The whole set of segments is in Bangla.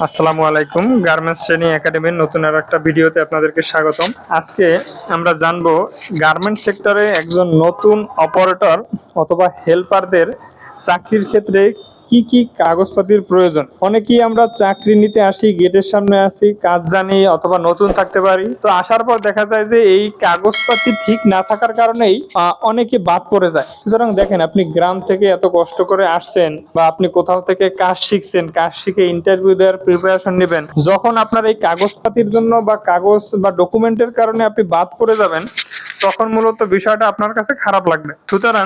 আসসালামু আলাইকুম। গার্মেন্টস ট্রেনিং একাডেমির নতুন আর একটা ভিডিওতে আপনাদেরকে স্বাগতম। আজকে আমরা জানবো গার্মেন্টস সেক্টরে একজন নতুন অপারেটর অথবা হেল্পারদের চাকরির ক্ষেত্রে কি কি কাগজপাতির প্রয়োজন। অনেকেই আমরা চাকরি নিতে আসি, গেটের সামনে আসি, কাজ জানি অথবা নতুন থাকতে পারি, তো আসার পর দেখা যায় যে এই কাগজপাতি ঠিক না থাকার কারণেই অনেকে বাদ পড়ে যায়। সুতরাং দেখেন, আপনি গ্রাম থেকে এত কষ্ট করে আসছেন বা আপনি কোথাও থেকে কাজ শিখছেন, কাজ শিখে ইন্টারভিউ দেওয়ার প্রিপারেশন নেবেন, যখন আপনার এই কাগজপাতির জন্য বা কাগজ বা ডকুমেন্টের কারণে আপনি বাদ পড়ে যাবেন, তখন মূলত বিষয়টা আপনার কাছে খারাপ লাগবে। সুতরাং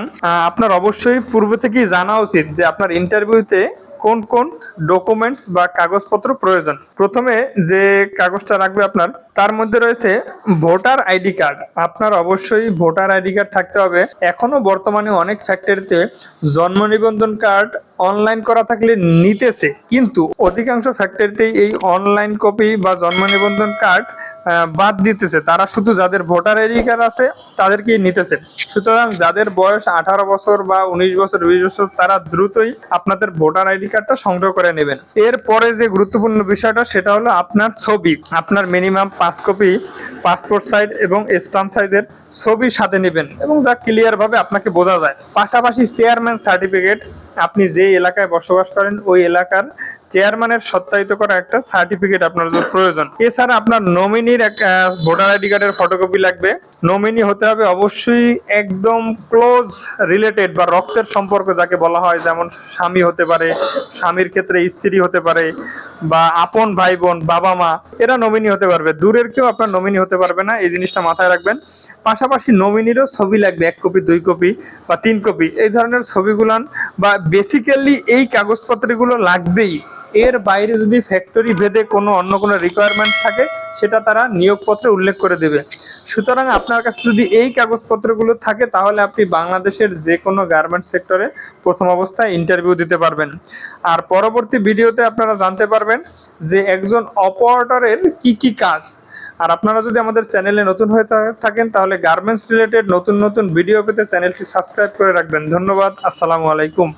আপনার অবশ্যই পূর্বে থেকেই জানা উচিত যে আপনার ইন্টারভিউতে কোন কোন ডকুমেন্টস বা কাগজপত্র প্রয়োজন। প্রথমে যে কাগজটা রাখবে আপনার, তার মধ্যে রয়েছে ভোটার আইডি কার্ড। আপনার অবশ্যই ভোটার আইডি কার্ড থাকতে হবে। এখনো বর্তমানে অনেক ফ্যাক্টরিতে জন্ম নিবন্ধন কার্ড অনলাইন করা থাকলে নিতেছে, কিন্তু অধিকাংশ ফ্যাক্টরিতেই এই অনলাইন কপি বা জন্ম নিবন্ধন কার্ড বাদ দিতেছে। তারা শুধু যাদের ভোটার আইডি কার্ড আছে তাদেরকেই নিতেছে। সুতরাং যাদের বয়স 18 বছর বা 19 বছর 20 বছর, তারা দ্রুতই আপনাদের ভোটার আইডি কার্ডটা সংগ্রহ করে নেবেন। এরপরে যে গুরুত্বপূর্ণ বিষয়টা, সেটা হলো আপনার ছবি। আপনার মিনিমাম 5 কপি পাসপোর্ট সাইজ এবং স্ট্যাম্প সাইজের ছবি সাথে নেবেন, এবং যা ক্লিয়ার ভাবে আপনাকে বোঝা যায়। পাশাপাশি চেয়ারম্যান সার্টিফিকেট, আপনি যে এলাকায় বসবাস করেন ওই এলাকার চেয়ারম্যানের সত্যায়িত করা একটা সার্টিফিকেট আপনার প্রয়োজন। এছাড়া আপনার নমিনির ভোটার আইডি কার্ডের ফটোকপি লাগবে। নমিনি হতে হবে অবশ্যই একদম ক্লোজ রিলেটেড বা রক্তের সম্পর্ক যাকে বলা হয়, যেমন স্বামী হতে পারে, স্বামীর ক্ষেত্রে স্ত্রী হতে পারে, বা আপন ভাই বোন, বাবা মা, এরা নমিনি হতে পারবে। দূরের কেউ আপনার নমিনি হতে পারবে না, এই জিনিসটা মাথায় রাখবেন। পাশাপাশি নমিনিরও ছবি লাগবে, 1 কপি 2 কপি বা 3 কপি, এই ধরনের ছবিগুলান বা বেসিক্যালি এই কাগজপত্রগুলো লাগবেই। এর বাইরে যদি ফ্যাক্টরি ভেদে অন্য কোনো রিকোয়ারমেন্ট থাকে, সেটা তারা নিয়োগপত্রে উল্লেখ করে দেবে। সুতরাং আপনার কাছে যদি এই কাগজপত্রগুলো থাকে, তাহলে আপনি বাংলাদেশের যে কোনো গার্মেন্টস সেক্টরে প্রথম অবস্থায় ইন্টারভিউ দিতে পারবেন। আর পরবর্তী ভিডিওতে আপনারা জানতে পারবেন যে একজন অপারেটরের কি কি কাজ। আর আপনারা যদি আমাদের চ্যানেলে নতুন হয়ে থাকেন, তাহলে গার্মেন্টস রিলেটেড নতুন নতুন ভিডিও পেতে চ্যানেলটি সাবস্ক্রাইব করে রাখবেন। ধন্যবাদ। আসসালামু আলাইকুম।